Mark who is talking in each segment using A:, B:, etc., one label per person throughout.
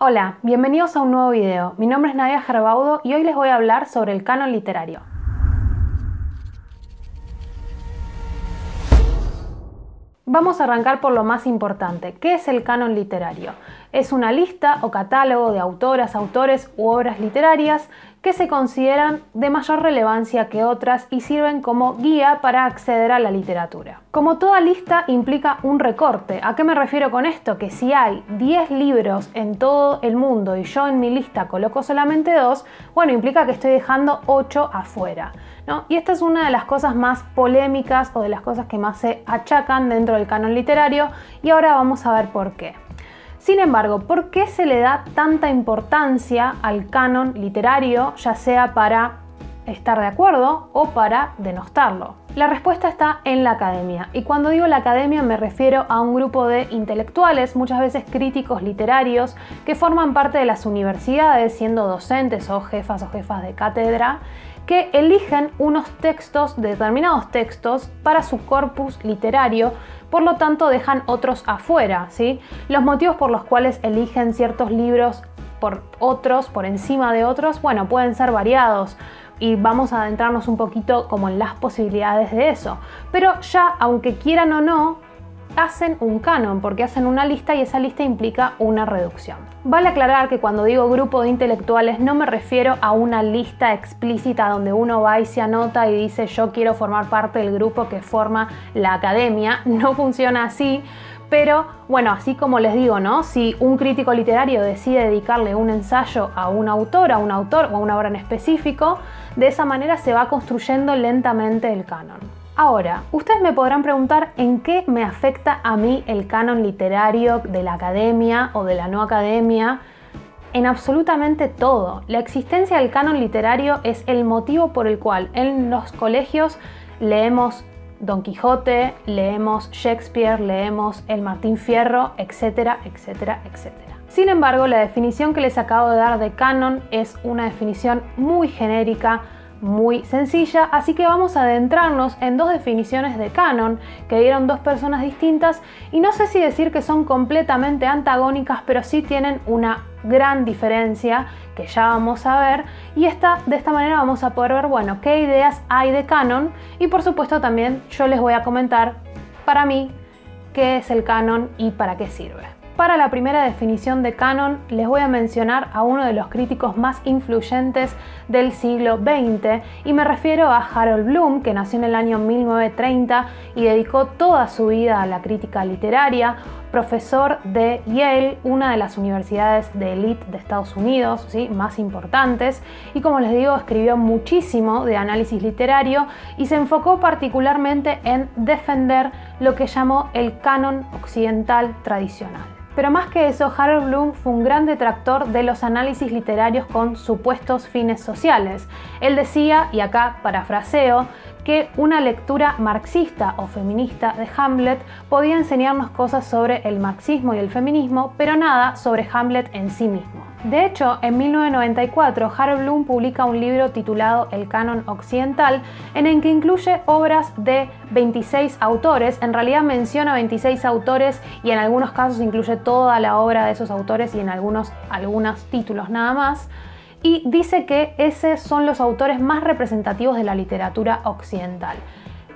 A: Hola, bienvenidos a un nuevo video. Mi nombre es Nadia Gerbaudo y hoy les voy a hablar sobre el canon literario. Vamos a arrancar por lo más importante. ¿Qué es el canon literario? Es una lista o catálogo de autoras, autores u obras literarias que se consideran de mayor relevancia que otras y sirven como guía para acceder a la literatura. Como toda lista implica un recorte. ¿A qué me refiero con esto? Que si hay 10 libros en todo el mundo y yo en mi lista coloco solamente 2, bueno, implica que estoy dejando 8 afuera, ¿no? Y esta es una de las cosas más polémicas o de las cosas que más se achacan dentro del canon literario y ahora vamos a ver por qué. Sin embargo, ¿por qué se le da tanta importancia al canon literario, ya sea para estar de acuerdo o para denostarlo? La respuesta está en la academia, y cuando digo la academia me refiero a un grupo de intelectuales, muchas veces críticos literarios, que forman parte de las universidades, siendo docentes o jefas de cátedra, que eligen unos textos, determinados textos, para su corpus literario, por lo tanto dejan otros afuera, ¿sí? Los motivos por los cuales eligen ciertos libros por encima de otros, bueno, pueden ser variados y vamos a adentrarnos un poquito como en las posibilidades de eso. Pero ya, aunque quieran o no, hacen un canon, porque hacen una lista y esa lista implica una reducción. Vale aclarar que cuando digo grupo de intelectuales no me refiero a una lista explícita donde uno va y se anota y dice yo quiero formar parte del grupo que forma la academia. No funciona así, pero bueno, así como les digo, ¿no? Si un crítico literario decide dedicarle un ensayo a un autor, o a una obra en específico, de esa manera se va construyendo lentamente el canon. Ahora, ustedes me podrán preguntar en qué me afecta a mí el canon literario de la academia o de la no academia. En absolutamente todo. La existencia del canon literario es el motivo por el cual en los colegios leemos Don Quijote, leemos Shakespeare, leemos el Martín Fierro, etcétera, etcétera, etcétera. Sin embargo, la definición que les acabo de dar de canon es una definición muy genérica, muy sencilla, así que vamos a adentrarnos en dos definiciones de canon que dieron dos personas distintas y no sé si decir que son completamente antagónicas, pero sí tienen una gran diferencia que ya vamos a ver, y de esta manera vamos a poder ver, bueno, qué ideas hay de canon y por supuesto también yo les voy a comentar para mí qué es el canon y para qué sirve. Para la primera definición de canon les voy a mencionar a uno de los críticos más influyentes del siglo XX y me refiero a Harold Bloom, que nació en el año 1930 y dedicó toda su vida a la crítica literaria, profesor de Yale, una de las universidades de élite de Estados Unidos, ¿sí?, más importantes, y como les digo, escribió muchísimo de análisis literario y se enfocó particularmente en defender lo que llamó el canon occidental tradicional. Pero más que eso, Harold Bloom fue un gran detractor de los análisis literarios con supuestos fines sociales. Él decía, y acá parafraseo, que una lectura marxista o feminista de Hamlet podía enseñarnos cosas sobre el marxismo y el feminismo, pero nada sobre Hamlet en sí mismo. De hecho, en 1994, Harold Bloom publica un libro titulado El canon occidental, en el que incluye obras de 26 autores. En realidad menciona 26 autores y en algunos casos incluye toda la obra de esos autores y en algunos títulos nada más. Y dice que esos son los autores más representativos de la literatura occidental.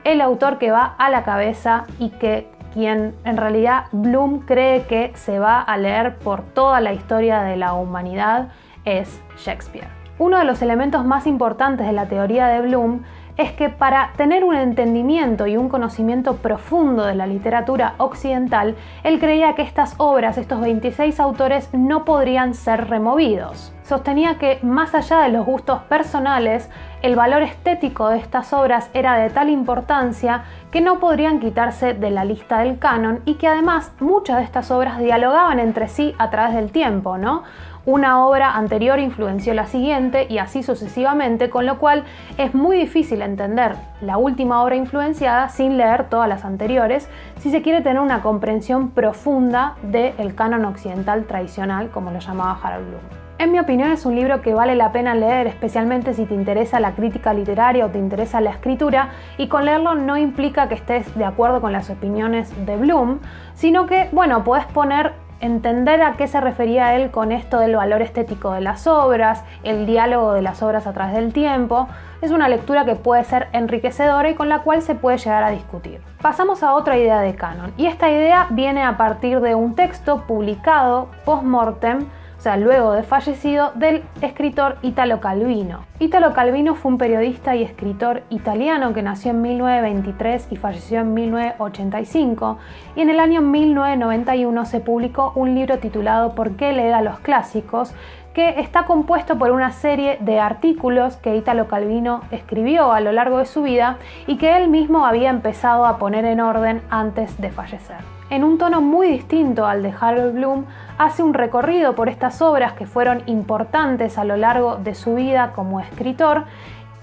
A: El autor que va a la cabeza y que quien en realidad Bloom cree que se va a leer por toda la historia de la humanidad es Shakespeare. Uno de los elementos más importantes de la teoría de Bloom es que para tener un entendimiento y un conocimiento profundo de la literatura occidental, él creía que estas obras, estos 26 autores, no podrían ser removidos. Sostenía que, más allá de los gustos personales, el valor estético de estas obras era de tal importancia que no podrían quitarse de la lista del canon y que además muchas de estas obras dialogaban entre sí a través del tiempo, ¿no? Una obra anterior influenció la siguiente y así sucesivamente, con lo cual es muy difícil entender la última obra influenciada sin leer todas las anteriores, si se quiere tener una comprensión profunda del canon occidental tradicional, como lo llamaba Harold Bloom. En mi opinión es un libro que vale la pena leer, especialmente si te interesa la crítica literaria o te interesa la escritura, y con leerlo no implica que estés de acuerdo con las opiniones de Bloom, sino que, bueno, podés poner entender a qué se refería él con esto del valor estético de las obras, el diálogo de las obras a través del tiempo. Es una lectura que puede ser enriquecedora y con la cual se puede llegar a discutir. Pasamos a otra idea de canon, y esta idea viene a partir de un texto publicado post-mortem, o sea, luego de fallecido, del escritor Italo Calvino. Italo Calvino fue un periodista y escritor italiano que nació en 1923 y falleció en 1985, y en el año 1991 se publicó un libro titulado ¿Por qué leer a los clásicos?, que está compuesto por una serie de artículos que Italo Calvino escribió a lo largo de su vida y que él mismo había empezado a poner en orden antes de fallecer. En un tono muy distinto al de Harold Bloom, hace un recorrido por estas obras que fueron importantes a lo largo de su vida como escritor,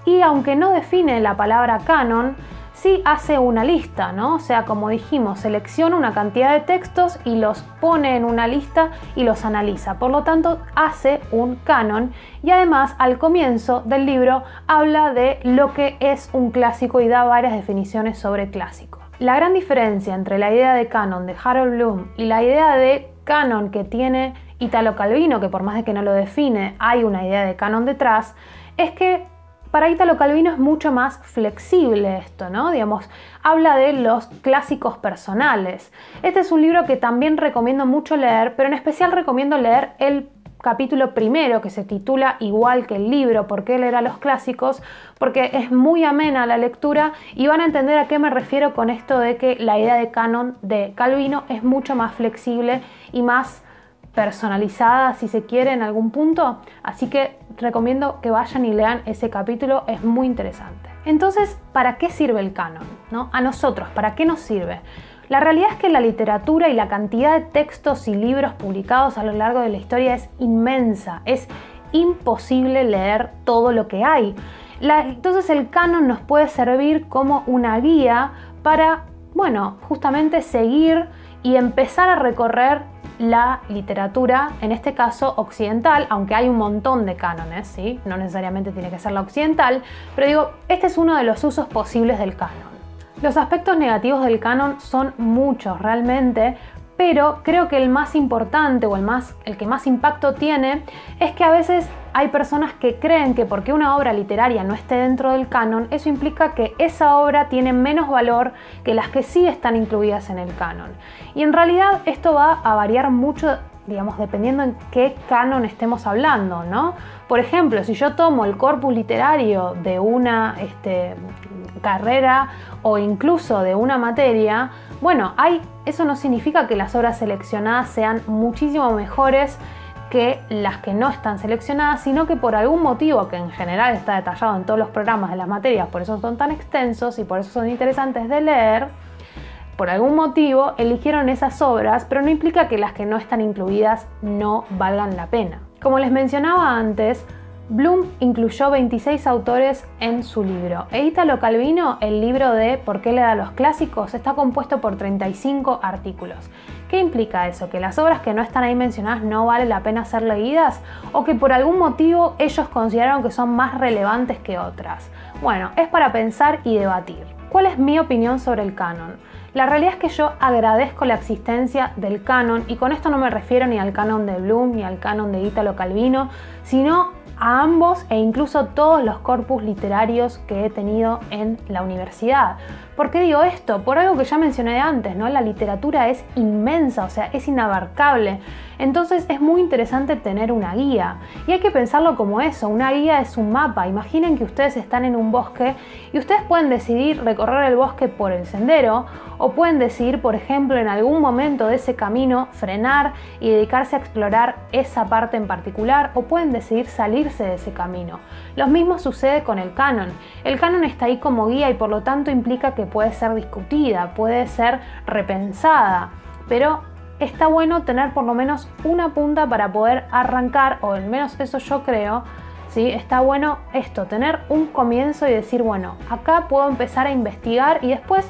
A: y aunque no define la palabra canon, sí hace una lista, ¿no? O sea, como dijimos, selecciona una cantidad de textos y los pone en una lista y los analiza. Por lo tanto, hace un canon, y además al comienzo del libro habla de lo que es un clásico y da varias definiciones sobre clásico. La gran diferencia entre la idea de canon de Harold Bloom y la idea de canon que tiene Italo Calvino, que por más de que no lo define, hay una idea de canon detrás, es que para Italo Calvino es mucho más flexible esto, ¿no? Digamos, habla de los clásicos personales. Este es un libro que también recomiendo mucho leer, pero en especial recomiendo leer el capítulo primero, que se titula igual que el libro, ¿Por qué leer a los clásicos?, porque es muy amena la lectura y van a entender a qué me refiero con esto de que la idea de canon de Calvino es mucho más flexible y más personalizada, si se quiere, en algún punto. Así que recomiendo que vayan y lean ese capítulo, es muy interesante. Entonces, ¿para qué sirve el canon, ¿no? A nosotros, ¿para qué nos sirve? La realidad es que la literatura y la cantidad de textos y libros publicados a lo largo de la historia es inmensa, es imposible leer todo lo que hay. Entonces el canon nos puede servir como una guía para, bueno, justamente seguir y empezar a recorrer la literatura, en este caso occidental, aunque hay un montón de cánones, ¿sí? No necesariamente tiene que ser la occidental, pero digo, este es uno de los usos posibles del canon. Los aspectos negativos del canon son muchos realmente, pero creo que el más importante o el que más impacto tiene es que a veces hay personas que creen que porque una obra literaria no esté dentro del canon, eso implica que esa obra tiene menos valor que las que sí están incluidas en el canon. Y en realidad esto va a variar mucho, digamos, dependiendo en qué canon estemos hablando, ¿no? Por ejemplo, si yo tomo el corpus literario de una carrera o incluso de una materia, bueno, eso no significa que las obras seleccionadas sean muchísimo mejores que las que no están seleccionadas, sino que por algún motivo, que en general está detallado en todos los programas de las materias, por eso son tan extensos y por eso son interesantes de leer, por algún motivo eligieron esas obras, pero no implica que las que no están incluidas no valgan la pena. Como les mencionaba antes, Bloom incluyó 26 autores en su libro. E Italo Calvino, el libro de ¿Por qué leer a los clásicos?, está compuesto por 35 artículos. ¿Qué implica eso? ¿Que las obras que no están ahí mencionadas no vale la pena ser leídas? ¿O que por algún motivo ellos consideraron que son más relevantes que otras? Bueno, es para pensar y debatir. ¿Cuál es mi opinión sobre el canon? La realidad es que yo agradezco la existencia del canon, y con esto no me refiero ni al canon de Bloom ni al canon de Italo Calvino, sino a ambos e incluso todos los corpus literarios que he tenido en la universidad. ¿Por qué digo esto? Por algo que ya mencioné antes, ¿no? La literatura es inmensa, o sea, es inabarcable. Entonces es muy interesante tener una guía. Y hay que pensarlo como eso, una guía es un mapa. Imaginen que ustedes están en un bosque y ustedes pueden decidir recorrer el bosque por el sendero, o pueden decidir, por ejemplo, en algún momento de ese camino frenar y dedicarse a explorar esa parte en particular, o pueden decidir salirse de ese camino. Lo mismo sucede con el canon. El canon está ahí como guía y por lo tanto implica que puede ser discutida, puede ser repensada, pero está bueno tener por lo menos una punta para poder arrancar, o al menos eso yo creo, ¿sí? Está bueno esto, tener un comienzo y decir, bueno, acá puedo empezar a investigar y después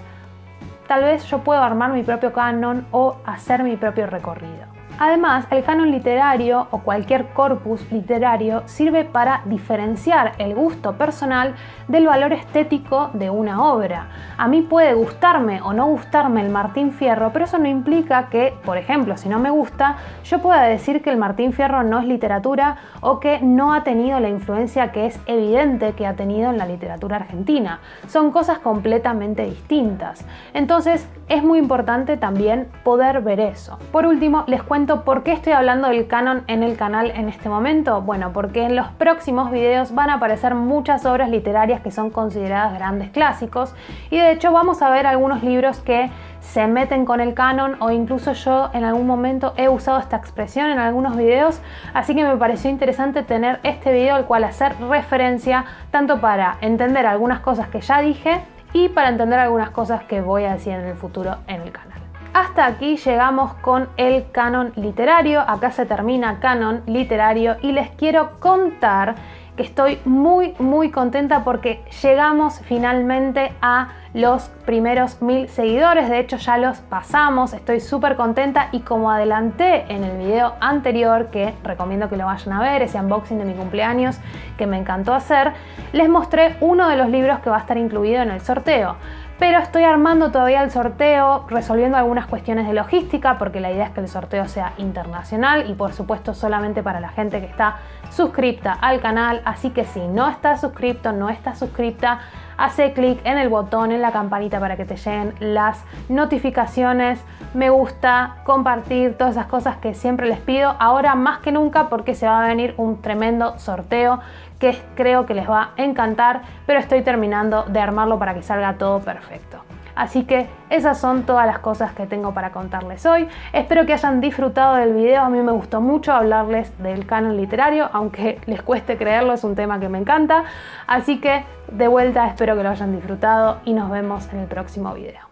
A: tal vez yo puedo armar mi propio canon o hacer mi propio recorrido. Además, el canon literario o cualquier corpus literario sirve para diferenciar el gusto personal del valor estético de una obra. A mí puede gustarme o no gustarme el Martín Fierro, pero eso no implica que, por ejemplo, si no me gusta, yo pueda decir que el Martín Fierro no es literatura o que no ha tenido la influencia que es evidente que ha tenido en la literatura argentina. Son cosas completamente distintas. Entonces, es muy importante también poder ver eso. Por último, les cuento por qué estoy hablando del canon en el canal en este momento. Bueno, porque en los próximos videos van a aparecer muchas obras literarias que son consideradas grandes clásicos y de hecho vamos a ver algunos libros que se meten con el canon o incluso yo en algún momento he usado esta expresión en algunos videos, así que me pareció interesante tener este video al cual hacer referencia tanto para entender algunas cosas que ya dije y para entender algunas cosas que voy a decir en el futuro en el canal. Hasta aquí llegamos con el canon literario, acá se termina canon literario y les quiero contar que estoy muy contenta porque llegamos finalmente a los primeros 1000 seguidores, de hecho ya los pasamos, estoy súper contenta y como adelanté en el video anterior, que recomiendo que lo vayan a ver, ese unboxing de mi cumpleaños que me encantó hacer, les mostré uno de los libros que va a estar incluido en el sorteo. Pero estoy armando todavía el sorteo, resolviendo algunas cuestiones de logística, porque la idea es que el sorteo sea internacional y por supuesto solamente para la gente que está suscripta al canal. Así que si no estás suscripto, no estás suscripta, hace clic en el botón, en la campanita para que te lleguen las notificaciones, me gusta, compartir, todas esas cosas que siempre les pido. Ahora más que nunca porque se va a venir un tremendo sorteo que creo que les va a encantar, pero estoy terminando de armarlo para que salga todo perfecto. Así que esas son todas las cosas que tengo para contarles hoy. Espero que hayan disfrutado del video. A mí me gustó mucho hablarles del canon literario, aunque les cueste creerlo, es un tema que me encanta. Así que de vuelta espero que lo hayan disfrutado y nos vemos en el próximo video.